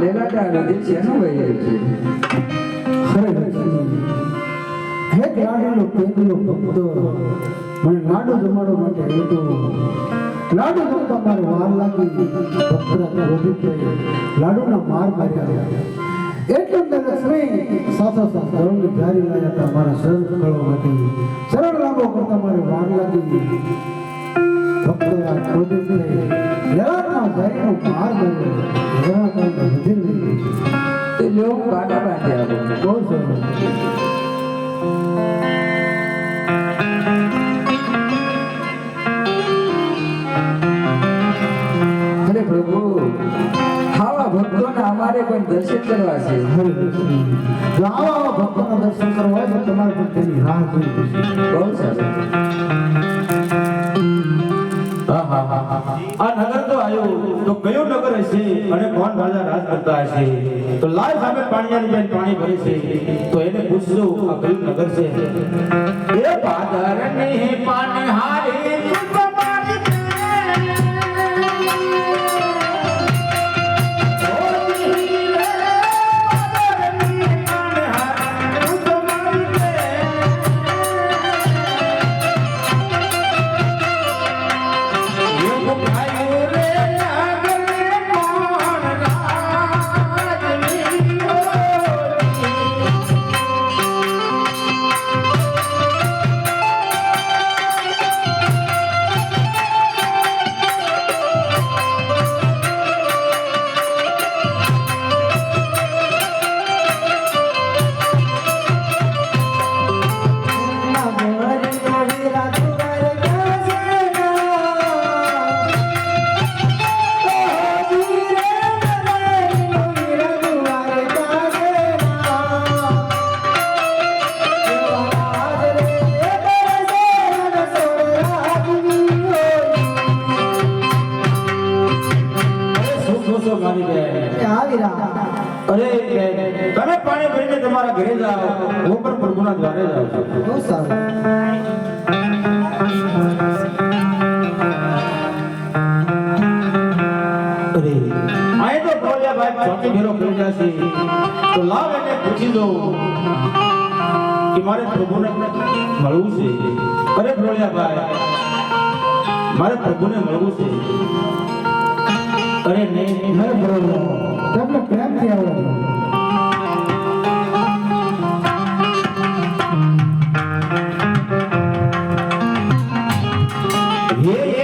લેલાટા નદી શેનું વહી છે? હે લાડેલો પેગલો ભક્તો મને લાડુ જમાડો માટે હતો. લાડુ જમતા મારે વાર લાગી, ભક્તરા વધી થઈ, લાડુના માર માર્યા. એટલે લક્ષ્મી સાસા સાસા ધર્મની જારી લાયા હતા મારા શરણ કરવા માટે. શરણ લાગો કરતા મારે વાર લાગી, ભક્તરા વધી થઈ, લેવાના જારીનો માર માર્યો. લેવાના વધી નહીં તો લો કાટા બાંધ્યા આવો. બહુ સરસ. અરે પ્રભુ, આવા ભક્તોના અમારે પણ દર્શન કરવા છે. જો આવા ભક્તોના દર્શન કરવા હોય તો તમારે પણ તેની રાહ જોવી પડશે. બહુ સરસ. આ નગર તો આવ્યો તો કયો નગર હશે અને કોણ રાજા રાજ કરતા હશે? તો લાય સામે પાણીયાની બેન પાણી ભરે છે તો એને પૂછજો આ કયું નગર છે? એ પાદરની પાનહારી સુકમારી તમે પાણી ભરીને તમારા ઘરે જાઓ, હું પણ પ્રભુના દ્વારે જાઉં છું. બહુ સારું. અરે આય તો બોલ્યા ભાઈ ચોથી ફેરો કરી જશે તો લાવ એને પૂછી દો કે મારે પ્રભુને મળવું છે. અરે બોલ્યા ભાઈ, મારે પ્રભુને મળવું છે. અરે નહીં, અરે બરોબર, તમને પ્રેમથી આવડે. Yeah.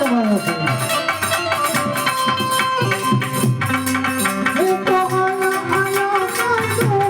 તમારો છે એ તો આયા સાધુ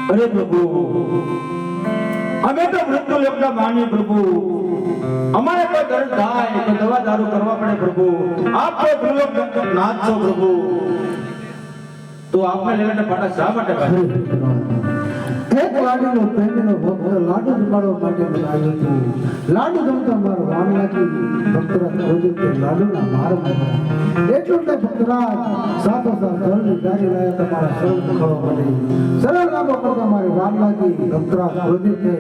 અરે પ્રભુ અમે તો મૃત્યુ લોકના માની પ્રભુ અમારે કોઈ ગરજ થાય તો દવા દારૂ કરવા પડે પ્રભુ આપ તો ભૂલોક નાથ છો પ્રભુ તો આપને લેવાના પાટા શા માટે કાઢ્યા એક લાડુનો પ્રેમીનો ભક્ત લાડુ જમાડવા માટે બનાવ્યો હતો લાડુ જમતા મારો વાન લાગી ભક્તરાજ ખોજ્યું કે લાડુના માર માર્યા એટલું તે ભક્તરાજ સાથોસાથ જળની ગાડી લાયા તમારા શરણ ખડો માટે સરળ લાંબો કરતા મારી વાન લાગી ભક્તરાજ ખોજ્યું કે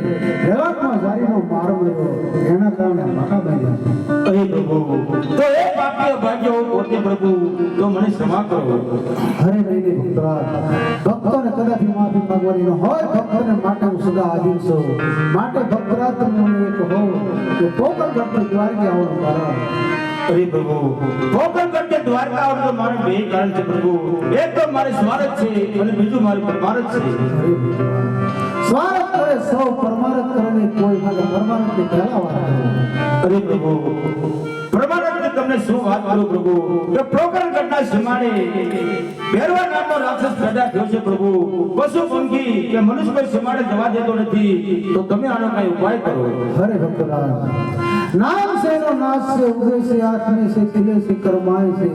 રેવાટમાં જારીનો માર માર્યો એના કારણે માથા બાંધ્યા અરે પ્રભુ તો એ પાપીઓ ભાગ્યો પોતે પ્રભુ તો મને ક્ષમા કરો હરે નહીં ભક્તરાજ ભક્તોને કદાચ માફી માંગવાની ન હોય ભક્તોને માટે હું સદા આધીન છું માટે ભક્તરાજ તમને એક હોઉં કે પોકર ગઢ દ્વારકે આવવાનું કારણ અરે પ્રભુ પોકરગઢ દ્વારકા આવવાનું મારે બે કારણ છે પ્રભુ એક તો મારે સ્વાર્થ છે અને બીજું મારું પરમાર્થ છે સ્વાર્થ કરે સૌ પરમાર્થ કરે નહીં કોઈ માટે પરમાર્થ ની પહેલા વાત કરો અરે પ્રભુ પરમાર્થ તમને શું વાત કરું પ્રભુ કે પોકરગઢના સીમાડે ભેરવા નામનો રાક્ષસ પેદા થયો છે પ્રભુ પશુ પંખી કે મનુષ્ય કોઈ સીમાડે જવા દેતો નથી તો તમે આનો કઈ ઉપાય કરો હરે ભક્તરાજ નામ से नो नाश से उदय से आत्मे से तिले से कर्माए से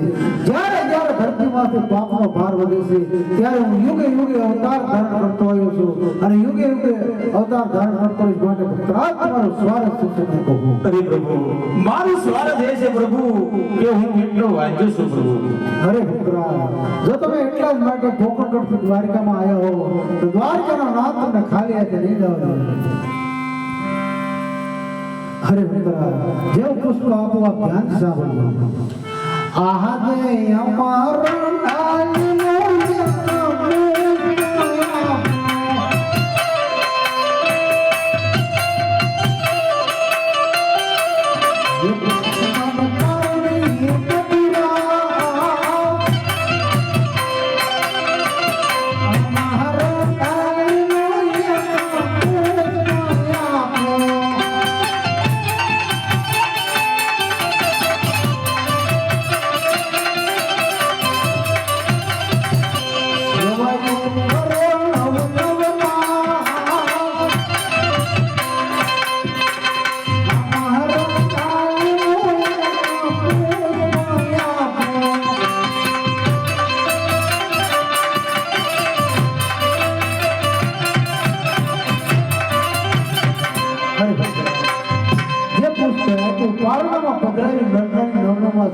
જ્યારે જ્યારે ધરતીમાંથી પાપનો ભાર વધે છે ત્યારે હું યુગે યુગે અવતાર ધારણ કરતો આવ્યો છું અને યુગે યુગે અવતાર ધારણ કરતો રહીશ માટે ભક્તરાજ તમારો સ્વાર્થ સૂચન કહું અરે પ્રભુ મારું સ્વાર્થ એ છે પ્રભુ કે હું કેટલો વાંચ્યો છું પ્રભુ હરે ભક્તરાજ જો તમે એટલા જ માટે પોકરગઢથી દ્વારકામાં આવ્યા હો તો દ્વારકાનો નાથ તમને ખાલી હાથે નહીં જવા દે હરે ભક્તરાજ જેવું પુષ્પ આપો આપ ધ્યાન સાંભળજો આહા દે અમારો ડાલનો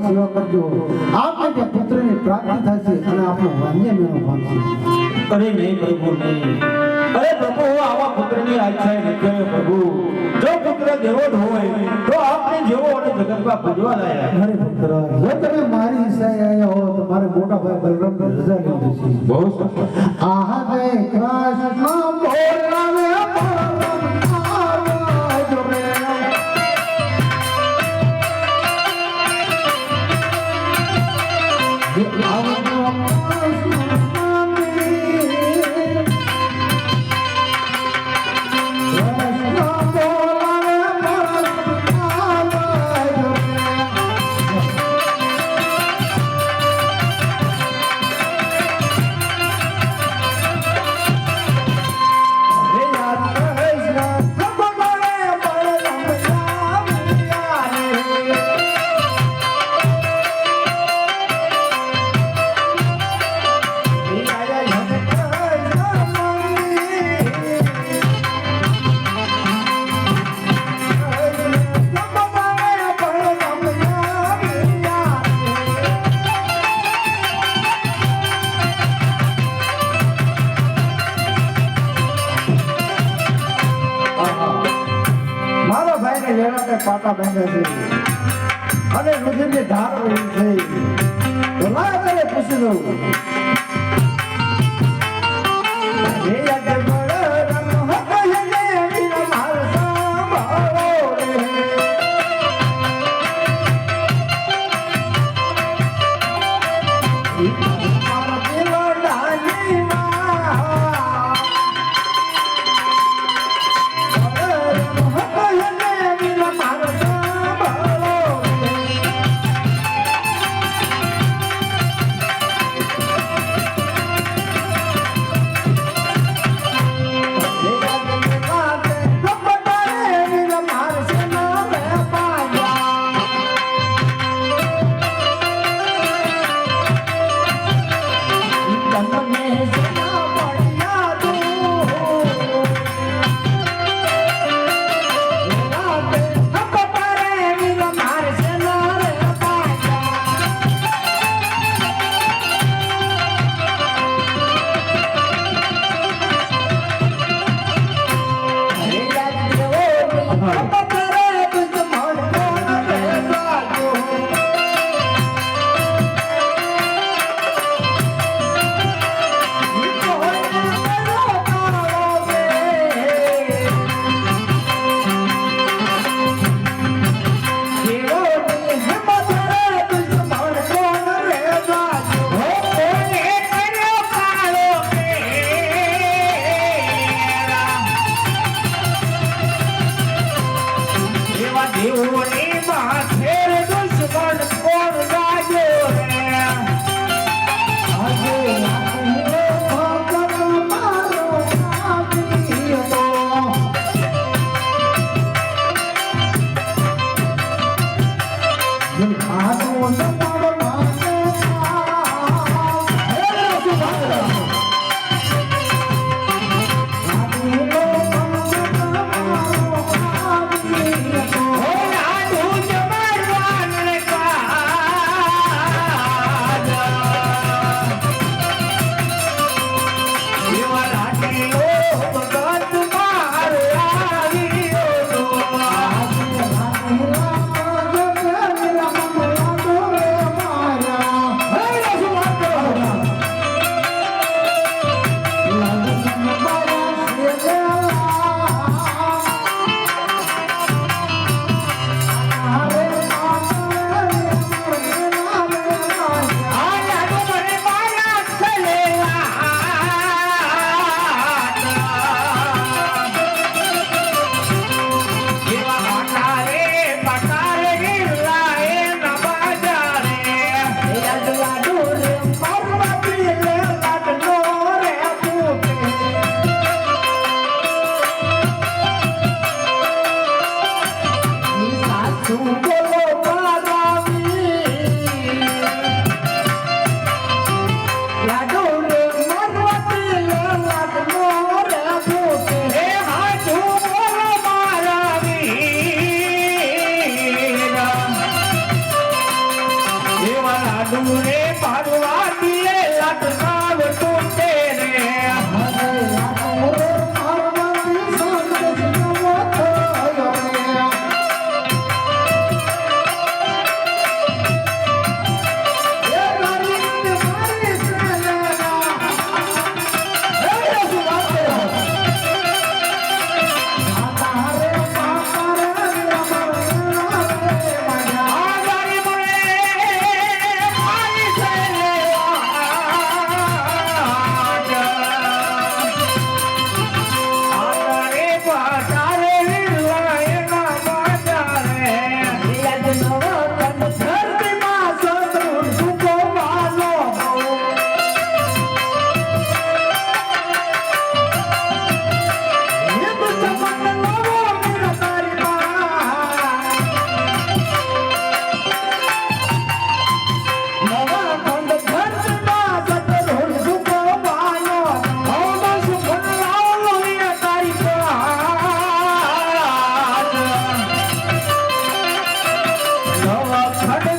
સેવા કરજો આપને જે પુત્રની પ્રાપ્તિ થશે અને આપણો વાન્ય મેળો પામશે અરે નહીં પ્રભુ નહીં અરે પ્રભુ હું આવા પુત્રની આચ્છાએ નથી પ્રભુ જો પુત્ર દેવો જ હોય તો આપને જેવો અને જગતમાં પૂજવા લાયા હરે ભક્તરાજ જો તમે મારી ઈચ્છાએ આવ્યા હો તો મારે મોટા ભાઈ બલરામની રજા લીધી છે બહુ સરસ આહા જય કૃષ્ણ બોલાવે પાટા બાંધ્યા છે અને રુધિરની ધાર વહી છે તો લાય તને પૂછી દઉં હે યજ્ઞ બળ રમ હતો યજ્ઞ વીર માર સાંભળો રે મારા દિલડાની માં ખડ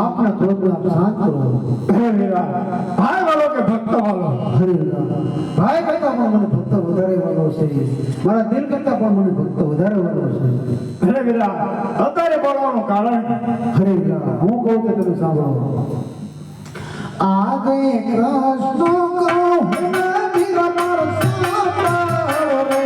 આપના ક્રોધને આપ શાંત કરો. હે વીરા, ભાઈ વાલો કે ભક્ત વાલો? હરે રામ. ભાઈ કરતા પણ મને ભક્ત વધારે વાલો છે. મારા દિલ કરતા પણ મને ભક્ત વધારે વાલો છે. હે વીરા, અત્યારે બોલવાનું કારણ? હરે રામ. હું કહું કે તમે સાંભળો. આગે કૃષ્ણ કહું વીરા મારો સાંભળો રે.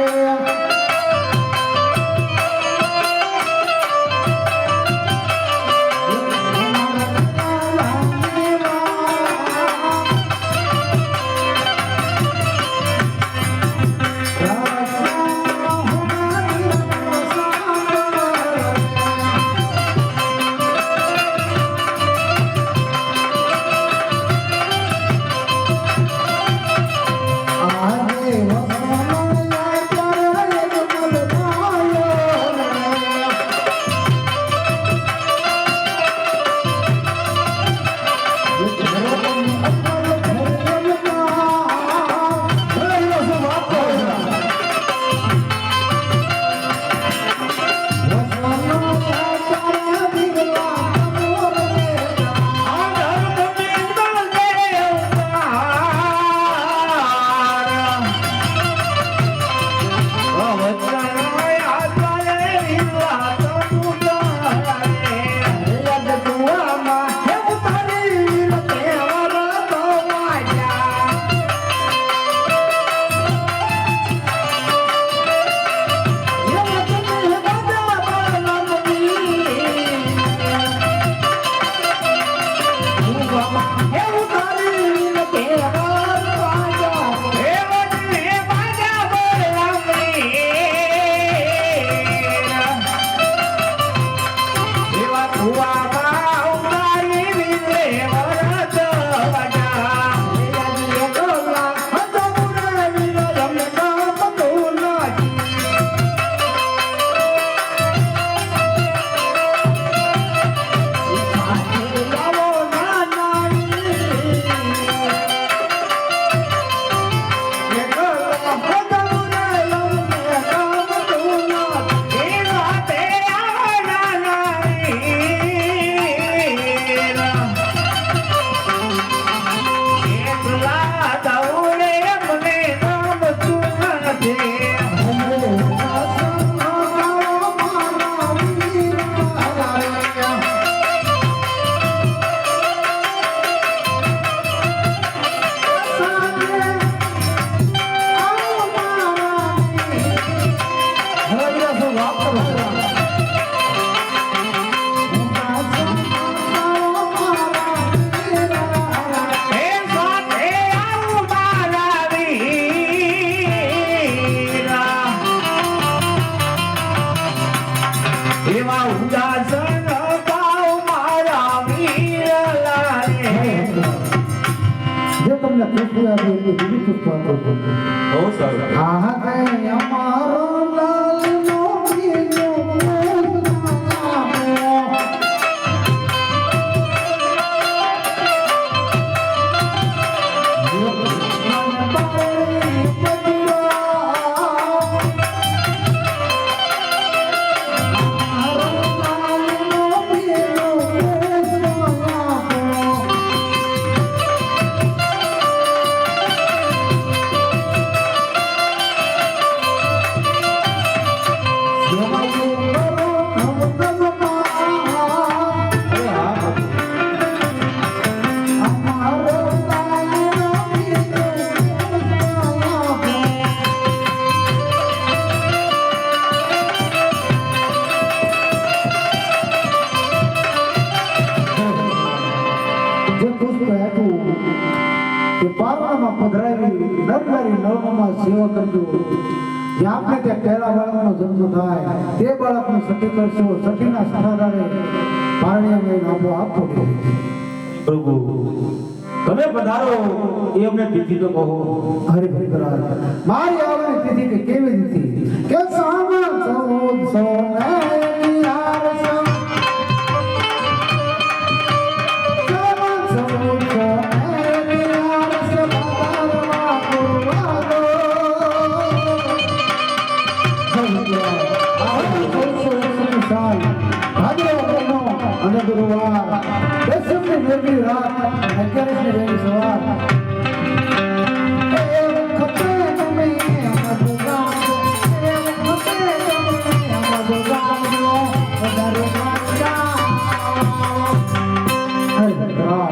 જે તમને ખુશી આપે એ બીજી ખુશી આપો છો. બહુ સારું. આ હે અમારો લાલનો બીજો પારણામાં પધરાવી નરનારી નળમાં સેવા કરજો. જે આપણે ત્યાં પહેલા બાળકનો જન્મ થાય તે બાળકને સખી કરશો. સખીના સહારે પારણીયામાં નામો આપો. પ્રભુ તમે પધારો એ અમને તિથિ તો કહો. હરે હરે કરાય. મારી આવવાની તિથિ કે કેવી તિથિ કે સામા સૌદ સોનાની આરસમ સામા સૌદ સોનાની આરસમ બાદરવા પુરવાદો હરે આવો સોસો સાલ ભાદરવા અને ગુરુવાર દસમી વેગી રાત 11ની વેગી સવાર એ વખતે તમે અમારું ગામ એ વખતે તમે અમારું ગામ વધારે ગામ અરે આ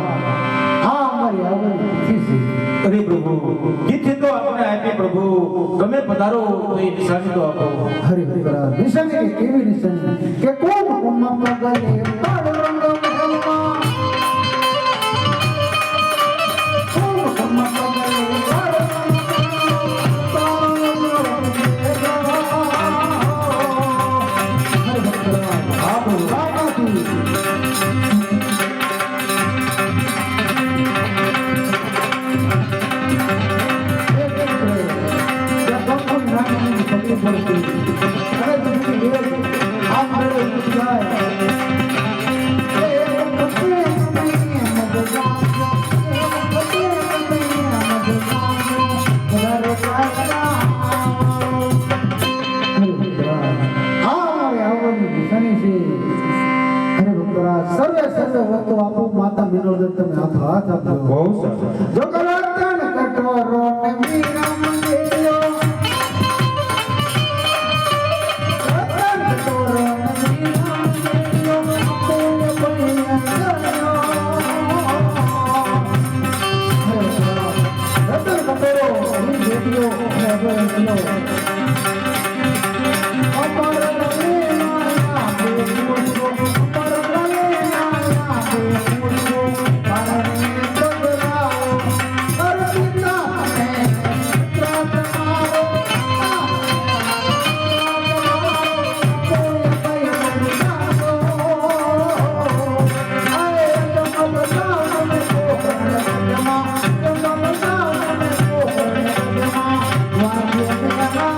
અમારી આવડી તિથિ છે અરે પ્રભુ તિથિ તો આપણે આપી પ્રભુ ગમે પધારો તો એ નિશાની તો આપો હરે ભક્તરા નિશાની કે કેવી નિશાની કે કોમ કુમમ ગલે પાડ રંગ મહેલમાં કોમ કુમમ ગલે પાડ હરે ભક્તરા આપો રામાથી સર્વે સર્વે વસ્તુ આપો માતા મિનોદર તમે હાથ આપો બહુ સરસ જો કલાતન કટોરો ને મીરા મંદિરો કલાતન કટોરો ને મીરા મંદિરો આપો બૈયા રતન કટોરો ની બેટીઓ ને બૈલો અમર લલે માયા બેટીઓ અમર લલે માયા બેટીઓ પારને બદલાઓ અરવિંદા ને પ્રાર્થનાઓ કોઈ બૈલો આય તમ બતાઓ ને કોણ જમા તમ બતાઓ ને કોણ જમા વાગે જમા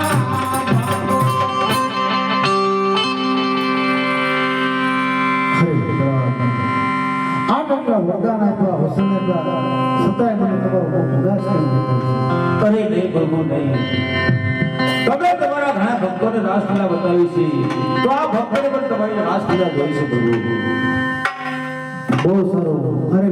વરદાન આપ્યા વસન આપ્યા છતાંય મને તમારો બહુ ઉદાસ કરી દીધો છે. અરે નહીં પ્રભુ નહીં તમે તમારા ઘણા ભક્તોને રાસલીલા બતાવી છે તો આ ભક્તોને પણ તમારી રાસલીલા જોઈ છે પ્રભુ બહુ સારું અરે